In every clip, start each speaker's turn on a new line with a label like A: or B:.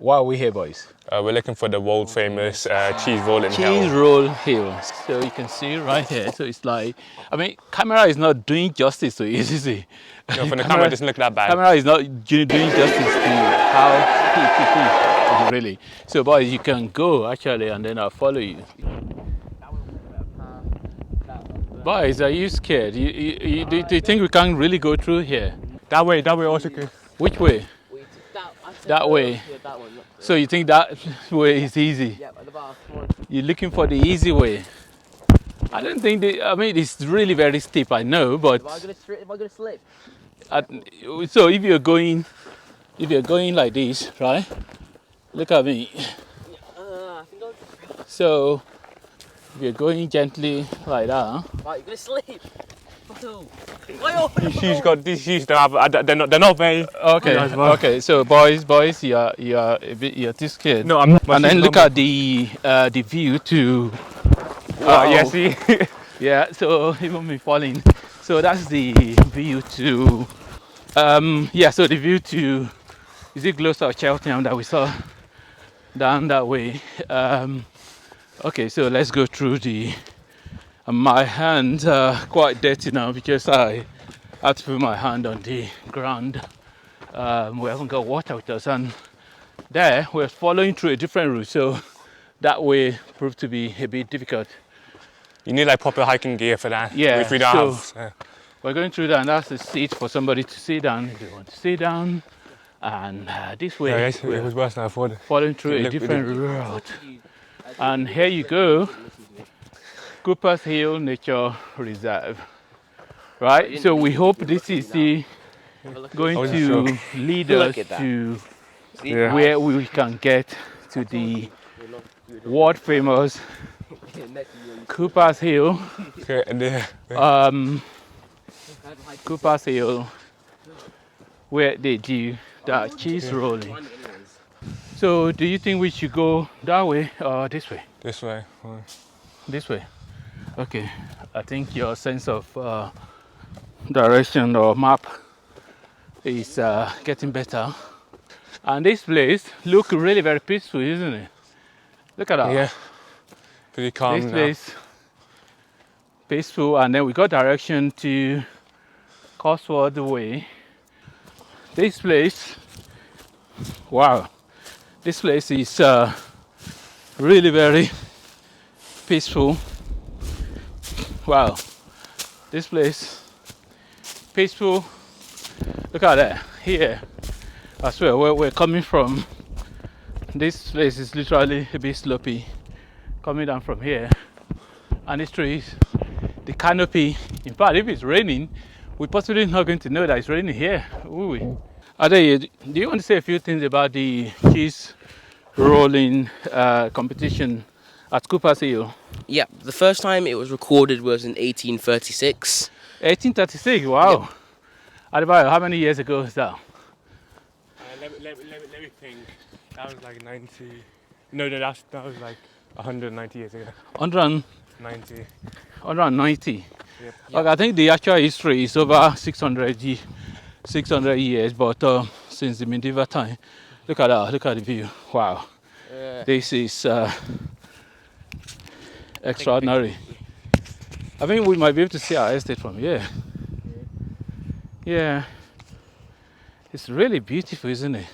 A: Why are we here, boys?
B: We're looking for the world famous cheese rolling
A: Cheese
B: hill.
A: roll hill. So you can see right here. So it's like, I mean, camera is not doing justice to it, is it?
B: No, from the camera, it doesn't look that bad.
A: Camera is not doing justice to how steep it is, really. So, boys, you can go actually, and then I'll follow you. Boys, are you scared? Do you think we can really go through here?
B: That way also good.
A: Which way? That way. So you think that way is easy? You're looking for the easy way. I don't think I mean, it's really very steep, I know, but
C: Am I gonna slip?
A: So if you're going like this, right? Look at me. So if you're going gently like that.
C: Right, you're gonna slip.
B: These shoes don't have, they're not very.
A: Okay. Okay. So boys, you're too scared.
B: No, I'm not.
A: And then look at the view to.
B: Yeah, see.
A: Yeah. So even me falling. So that's the view to. Yeah. So the view to. Is it Gloucester or Cheltenham that we saw down that way? Okay. So let's go through the. My hands are quite dirty now because I had to put my hand on the ground. We haven't got water with us, and there we're following through a different route, so that way proved to be a bit difficult.
B: You need like proper hiking gear for that.
A: Yeah,
B: Which we don't have.
A: We're going through that, and that's a seat for somebody to sit down if they want to sit down. And this way,
B: Yeah, it was worse than I thought.
A: Following through a different route. And here you go. Cooper's Hill Nature Reserve, right? So we hope this is going to lead us to where we can get to the world famous Cooper's Hill.
B: Okay, and
A: Cooper's Hill, where they do that cheese rolling. So do you think we should go that way or this way?
B: This way.
A: This way. Okay, I think your sense of direction or map is getting better. And this place looks really very peaceful, isn't it? Look at that.
B: Yeah, pretty calm
A: This
B: now.
A: place, peaceful, and then we got direction to Cotswold Way. This place, wow, this place is really very peaceful. Wow, this place, peaceful. Look at that, here, as well, where we're coming from. This place is literally a bit slopey, coming down from here. And these trees, the canopy, in fact, if it's raining, we're possibly not going to know that it's raining here, will we? Ade, do you want to say a few things about the cheese rolling competition at Cooper's Hill?
C: Yeah, the first time it was recorded was in 1836.
A: 1836, wow. Yep. Adebayo, how many years ago is that?
B: Let me think. That was like 90. No, that was like 190 years ago.
A: 190. 190.
B: Yep.
A: Okay, I think the actual history is over 600 years, but since the medieval time, look at that, look at the view. Wow. This is extraordinary. I think we might be able to see our estate from here. Yeah. It's really beautiful, isn't it?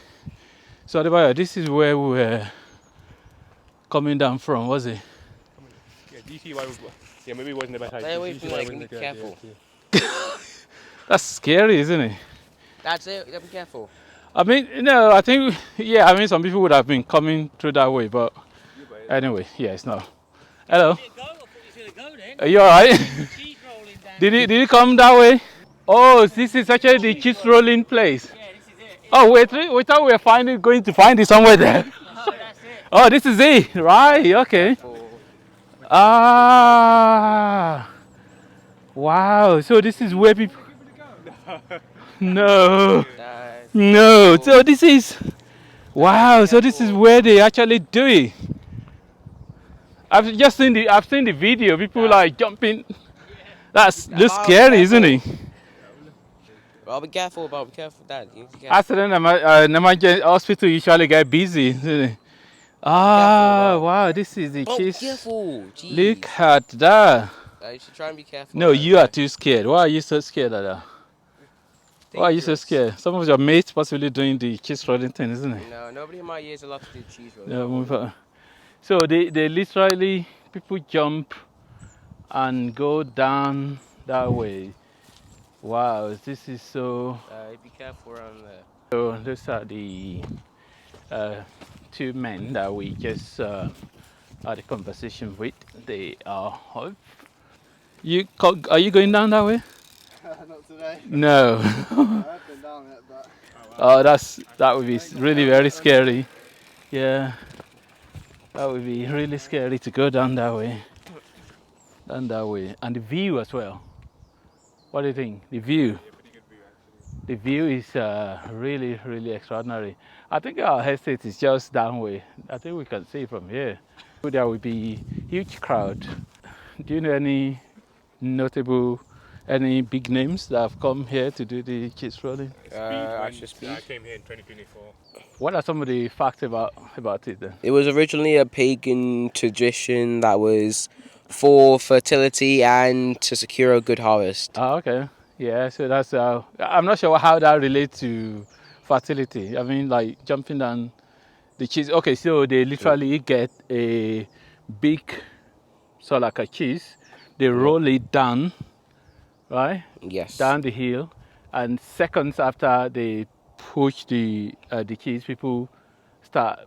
A: So Adebayo, this is where we were coming down from, was it?
B: Yeah, do you see why maybe it wasn't the best idea.
C: Stay away from me, be careful.
A: That's scary, isn't it?
C: That's it, be careful.
A: I mean, no, I think, yeah, I mean, some people would have been coming through that way, but anyway, yeah, it's not. Hello. Are you alright? Did he come that way? Oh, this is actually the cheese rolling place.
D: Yeah, this is it.
A: Oh, we thought we were going to find it somewhere there.
D: No, that's it.
A: Oh, this is it, right? Okay. Ah, wow. So this is where people. No, no. So this is. Wow. So this is where they actually do it. I've just seen the video. People like jumping. Looks scary, isn't it?
C: Well, be careful, Dad. You need to be careful.
A: Accident, hospital usually get busy. Isn't it?
C: Bob.
A: Wow, this is the
C: Oh,
A: cheese.
C: careful.
A: Look
C: Jeez.
A: at that.
C: You should try and be careful.
A: No, you are too scared. Why are you so scared of that? Why are you so
C: Dangerous.
A: scared? Some of your mates possibly doing the cheese rolling thing, isn't it?
C: No, nobody in my years allowed to do cheese rolls.
A: Yeah, so they literally, people jump and go down that way. Wow, this is so...
C: Be careful around there.
A: So those are the two men that we just had a conversation with. They are up. Are you going down that way?
D: Not today.
A: No.
D: I've been down it, but...
A: Oh, that would be really very scary. Yeah, that would be really scary to go down that way. Down that way, and the view as well. What do you think? The view. The view is really, really extraordinary. I think our estate is just down way. I think we can see from here. There will be huge crowd. Do you know any notable, any big names that have come here to do the cheese rolling?
B: I came here in 2024.
A: What are some of the facts about it then?
C: It was originally a pagan tradition that was for fertility and to secure a good harvest.
A: Oh, okay. Yeah, so that's I'm not sure how that relates to fertility. I mean, like jumping down the cheese. Okay, so they literally get a big, so like a cheese, they roll it down, right?
C: Yes.
A: Down the hill, and seconds after they push the cheese, people start,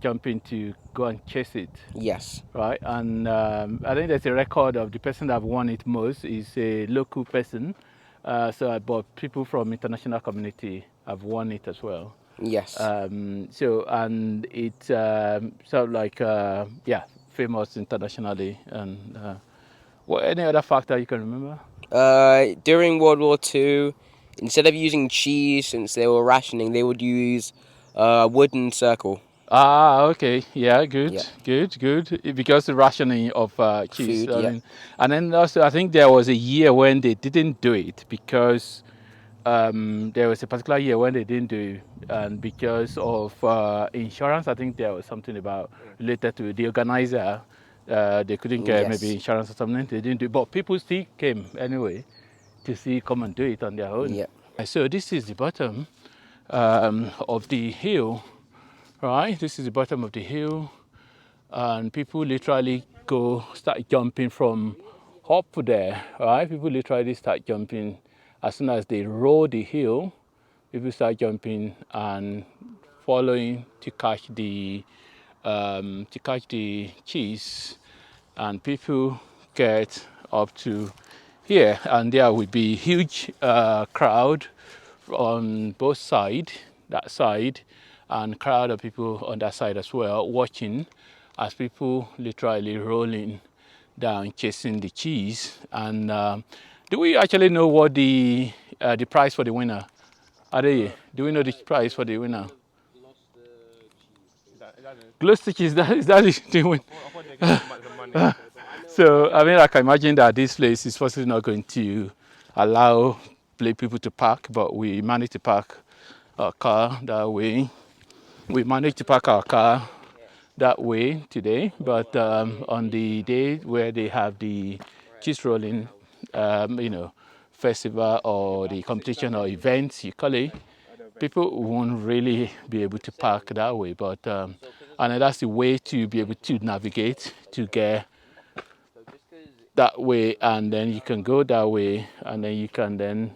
A: jumping to go and chase it.
C: Yes.
A: Right, and I think there's a record of the person that won it most is a local person. But people from international community have won it as well.
C: Yes.
A: So and it's sort of like famous internationally. And what any other factor you can remember?
C: During World War II, instead of using cheese, since they were rationing, they would use a wooden circle.
A: Ah, okay. Yeah, good,
C: Yeah.
A: good. Because the rationing of cheese.
C: Food, yeah.
A: And then also, I think there was a year when they didn't do it because there was a particular year when they didn't do it, and because of insurance. I think there was something about related to the organizer. They couldn't get maybe insurance or something. They didn't do it, but people still came anyway to come and do it on their own.
C: Yeah.
A: So this is the bottom of the hill. Right, this is the bottom of the hill, and people literally start jumping from up there. Right, people literally start jumping as soon as they roll the hill. People start jumping and following to catch the cheese, and people get up to here, and there will be huge crowd on both sides, that side, and crowd of people on that side as well, watching as people literally rolling down, chasing the cheese. And do we actually know what the prize for the winner? Do we know the prize for the winner? Gloucester cheese. Is that the win? So I mean, I can imagine that this place is possibly not going to allow people to park, but we managed to park our car that way. We managed to park our car that way today, but on the day where they have the cheese rolling, festival or the competition or events, you call it, people won't really be able to park that way. But and that's the way to be able to navigate to get that way, and then you can go that way, and then you can then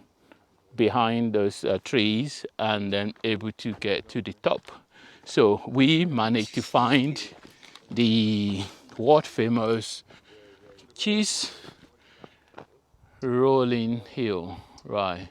A: behind those trees, and then able to get to the top. So we managed to find the world famous cheese rolling hill, right?